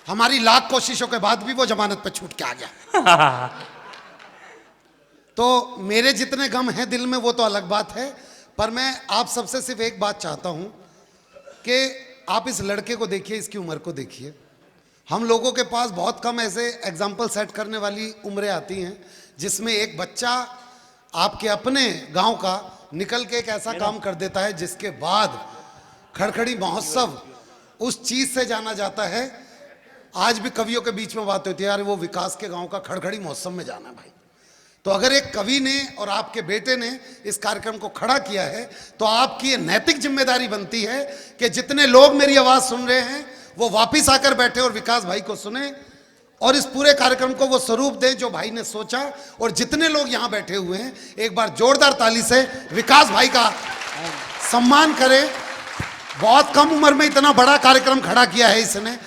हमारी लाख कोशिशों के बाद भी वो जमानत पे छूट के आ गया। तो मेरे जितने गम हैं दिल में वो तो अलग बात है, पर मैं आप सबसे सिर्फ एक बात चाहता हूं कि आप इस लड़के को देखिए, इसकी उम्र को देखिए। हम लोगों के पास बहुत कम ऐसे एग्जाम्पल सेट करने वाली उम्रें आती हैं जिसमें एक बच्चा आपके अपने गांव का निकल के एक ऐसा काम कर देता है जिसके बाद खड़खड़ी महोत्सव उस चीज से जाना जाता है। आज भी कवियों के बीच में बात होती है, यार वो विकास के गांव का खड़खड़ी महोत्सव में जाना है भाई। तो अगर एक कवि ने और आपके बेटे ने इस कार्यक्रम को खड़ा किया है तो आपकी ये नैतिक जिम्मेदारी बनती है कि जितने लोग मेरी आवाज सुन रहे हैं वो वापिस आकर बैठे और विकास भाई को सुने और इस पूरे कार्यक्रम को वो स्वरूप दें जो भाई ने सोचा। और जितने लोग यहाँ बैठे हुए हैं एक बार जोरदार ताली से विकास भाई का सम्मान करें। बहुत कम उम्र में इतना बड़ा कार्यक्रम खड़ा किया है इसने।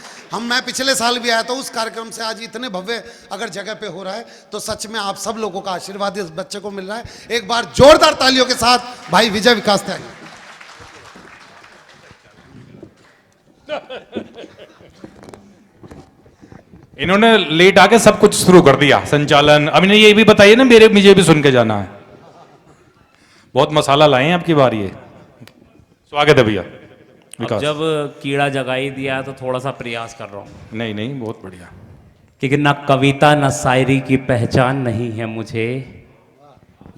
मैं पिछले साल भी आया था उस कार्यक्रम से, आज इतने भव्य अगर जगह पे हो रहा है तो सच में आप सब लोगों का आशीर्वाद इस बच्चे को मिल रहा है। एक बार जोरदार तालियों के साथ भाई विजय विकास त्यागी। इन्होंने लेट आके सब कुछ शुरू कर दिया, संचालन। अब इन्हें ये भी बताइए ना, मुझे भी सुन के जाना है। बहुत मसाला लाए हैं आपकी बार, ये स्वागत है भैया। अब जब कीड़ा जगाई दिया तो थोड़ा सा प्रयास कर रहा हूँ। नहीं नहीं, बहुत बढ़िया। क्योंकि ना कविता ना शायरी की पहचान नहीं है मुझे।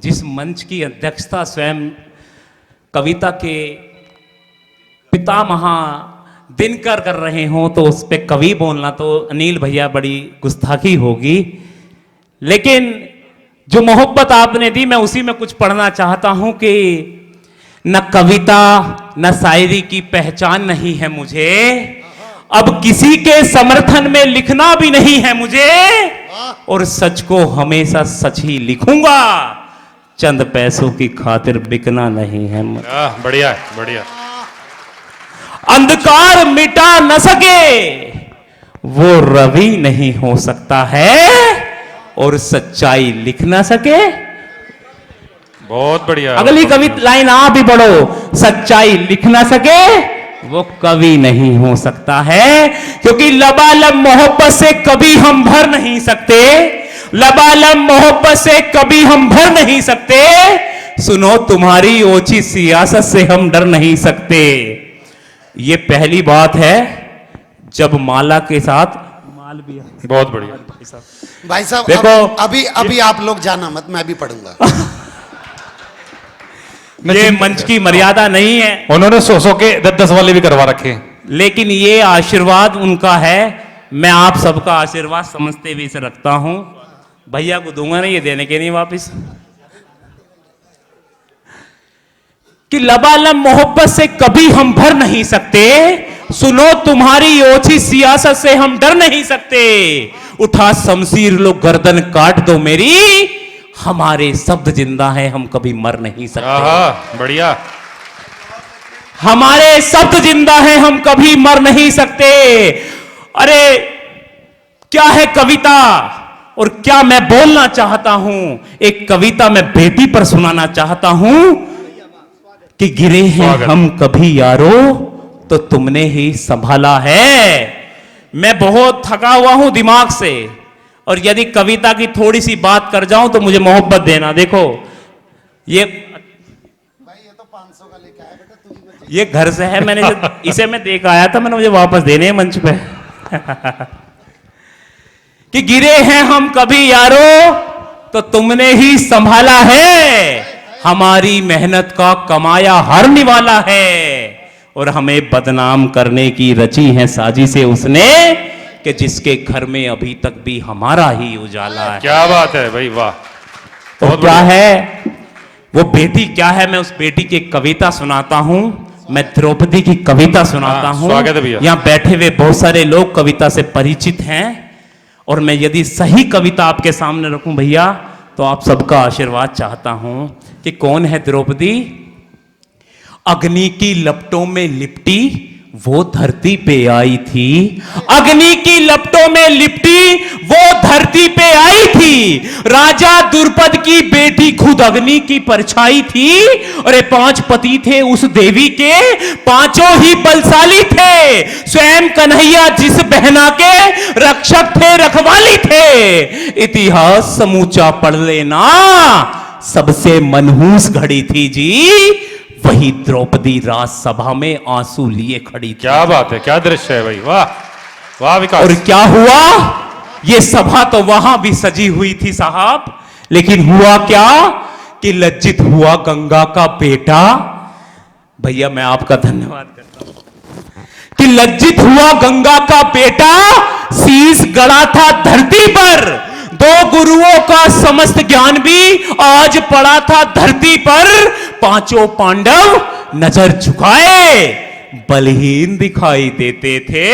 जिस मंच की अध्यक्षता स्वयं कविता के पितामह दिनकर कर रहे हो तो उस पे कवि बोलना तो अनिल भैया बड़ी गुस्ताखी होगी। लेकिन जो मोहब्बत आपने दी मैं उसी में कुछ पढ़ना चाहता हूं कि न कविता न शायरी की पहचान नहीं है मुझे, अब किसी के समर्थन में लिखना भी नहीं है मुझे, और सच को हमेशा सच ही लिखूंगा, चंद पैसों की खातिर बिकना नहीं है मुझे। बढ़िया है, बढ़िया। अंधकार मिटा न सके वो रवि नहीं हो सकता है, और सच्चाई लिख ना सके। बहुत बढ़िया। अगली कविता लाइन आप भी पढ़ो। सच्चाई लिख ना सके वो कवि नहीं हो सकता है, क्योंकि लबालब मोहब्बत से कभी हम भर नहीं सकते, लबालब मोहब्बत से कभी हम भर नहीं सकते। सुनो तुम्हारी ओछी सियासत से हम डर नहीं सकते। ये पहली बात है जब माला के साथ माल भी है। बहुत बढ़िया भाई साहब। देखो अभी आप लोग जाना मत, मैं भी पढ़ूंगा। ये मंच की मर्यादा नहीं है। उन्होंने 100 के 10 वाले भी करवा रखे, लेकिन ये आशीर्वाद उनका है। मैं आप सबका आशीर्वाद समझते हुए इसे रखता हूं। भैया को दूंगा नहीं, ये देने के नहीं वापिस। कि लबालब मोहब्बत से कभी हम भर नहीं सकते, सुनो तुम्हारी ओछी सियासत से हम डर नहीं सकते। उठा शमशीर लो गर्दन काट दो मेरी, हमारे शब्द जिंदा हैं हम कभी मर नहीं सकते। बढ़िया। हमारे शब्द जिंदा हैं हम कभी मर नहीं सकते। अरे क्या है कविता और क्या मैं बोलना चाहता हूं। एक कविता मैं बेटी पर सुनाना चाहता हूं कि गिरे हैं हम कभी यारो तो तुमने ही संभाला है। मैं बहुत थका हुआ हूं दिमाग से, और यदि कविता की थोड़ी सी बात कर जाऊं तो मुझे मोहब्बत देना। देखो ये भाई ये तो 500 का लेके आया बेटा, तू ये घर से है, मैंने इसे मैं देख आया था, मैंने मुझे वापस देने हैं मंच पे। कि गिरे हैं हम कभी यारो तो तुमने ही संभाला है, हमारी मेहनत का कमाया हर निवाला है, और हमें बदनाम करने की रची है साजिशें उसने, कि जिसके घर में अभी तक भी हमारा ही उजाला है। क्या बात है भाई, वाह। तो क्या है वो बेटी, क्या है मैं उस बेटी की कविता सुनाता हूं। मैं द्रौपदी की कविता सुनाता हूं। स्वागत है भैया। यहां बैठे हुए बहुत सारे लोग कविता से परिचित हैं, और मैं यदि सही कविता आपके सामने रखूं भैया तो आप सबका आशीर्वाद चाहता हूं। कि कौन है द्रौपदी। अग्नि की लपटों में लिपटी वो धरती पे आई थी, अग्नि की लपटों में लिपटी वो धरती पे आई थी। राजा द्रुपद की बेटी खुद अग्नि की परछाई थी। और ये 5 पति थे उस देवी के, पांचों ही बलशाली थे। स्वयं कन्हैया जिस बहना के रक्षक थे, रखवाली थे। इतिहास समूचा पढ़ लेना, सबसे मनहूस घड़ी थी जी वही द्रौपदी राजसभा में आंसू लिए खड़ी थी। क्या बात है, क्या दृश्य है भाई, वाह वाह विकास। और क्या हुआ, ये सभा तो वहां भी सजी हुई थी साहब, लेकिन हुआ क्या कि लज्जित हुआ गंगा का बेटा। भैया मैं आपका धन्यवाद करता हूं कि लज्जित हुआ गंगा का बेटा, शीश गड़ा था धरती पर। 2 गुरुओं का समस्त ज्ञान भी आज पड़ा था धरती पर। 5 पांडव नजर झुकाए, बलहीन दिखाई देते थे।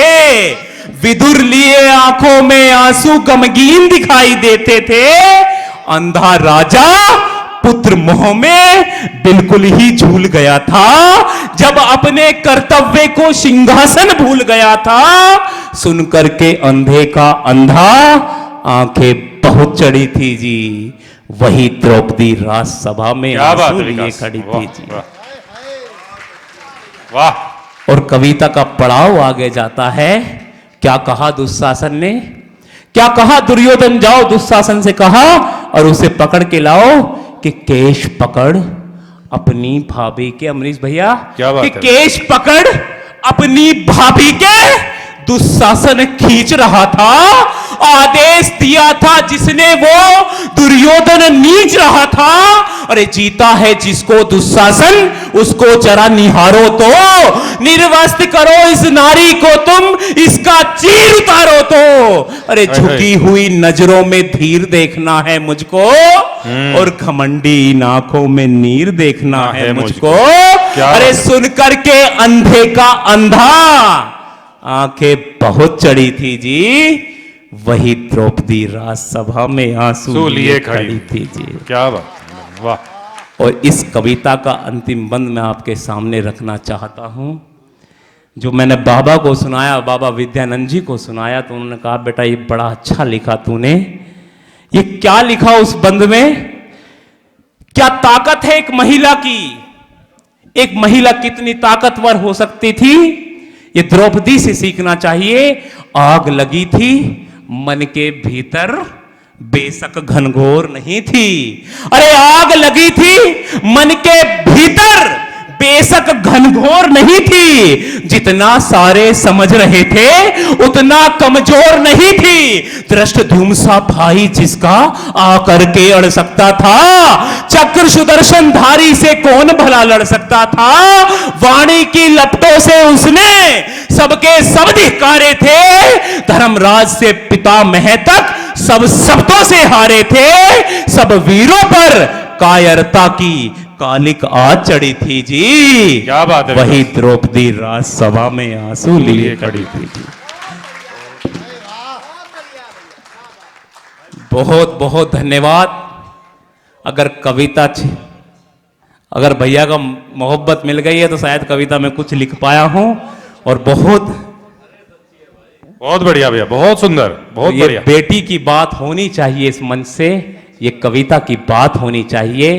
विदुर लिए आंखों में आंसू गमगीन दिखाई देते थे। अंधा राजा पुत्र मोह में बिल्कुल ही झूल गया था, जब अपने कर्तव्य को सिंहासन भूल गया था। सुनकर के अंधे का अंधा आंखें बहुत चढ़ी थी जी वही द्रौपदी राजसभा में क्या बात आंसू है लिए विकास, खड़ी वाह, थी जी। वाह, वाह। और कविता का पड़ाव आगे जाता है। क्या कहा दुशासन ने, क्या कहा दुर्योधन, जाओ दुशासन से कहा और उसे पकड़ के लाओ कि केश पकड़ अपनी भाभी के। अमरीश भैया क्या बात कि है? केश पकड़ अपनी भाभी के दुशासन खींच रहा था। आदेश दिया था जिसने वो दुर्योधन नीच रहा था। अरे जीता है जिसको दुशासन, उसको जरा निहारो तो, निर्वस्त्र करो इस नारी को तुम, इसका चीर उतारो तो। अरे झुकी हुई नजरों में धीर देखना है मुझको, और घमंडी इन आंखों में नीर देखना है मुझको। अरे सुन करके अंधे का अंधा आंखें बहुत चढ़ी थी जी वही द्रौपदी राजसभा में आंसू लिए खड़ी थी जी। क्या बात, वाह। और इस कविता का अंतिम बंद मैं आपके सामने रखना चाहता हूं, जो मैंने बाबा को सुनाया, बाबा विद्यानंद जी को सुनाया, तो उन्होंने कहा बेटा ये बड़ा अच्छा लिखा तूने। ये क्या लिखा उस बंद में, क्या ताकत है एक महिला की, एक महिला कितनी ताकतवर हो सकती थी, ये द्रौपदी से सीखना चाहिए। आग लगी थी मन के भीतर, बेशक घनघोर नहीं थी। अरे आग लगी थी मन के भीतर, बेशक घनघोर नहीं थी। जितना सारे समझ रहे थे उतना कमजोर नहीं थी। धृष्टद्युम्न भाई जिसका आकर के अड़ सकता था, चक्र सुदर्शन धारी से कौन भला लड़ सकता था। वाणी की लपटों से उसने सबके सब धिक्कारे थे। धर्मराज से पितामह तक सब शब्दों से हारे थे। सब वीरों पर कायरता की कालिक आज चढ़ी थी जी। क्या बात है, वही द्रौपदी राजसभा में आंसू लिए खड़ी थी जी। बहुत बहुत धन्यवाद। अगर कविता अगर भैया का मोहब्बत मिल गई है तो शायद कविता में कुछ लिख पाया हूं। और बहुत बढ़िया भैया, बहुत सुंदर, बहुत ये बढ़िया। बेटी की बात होनी चाहिए इस मंच से, ये कविता की बात होनी चाहिए।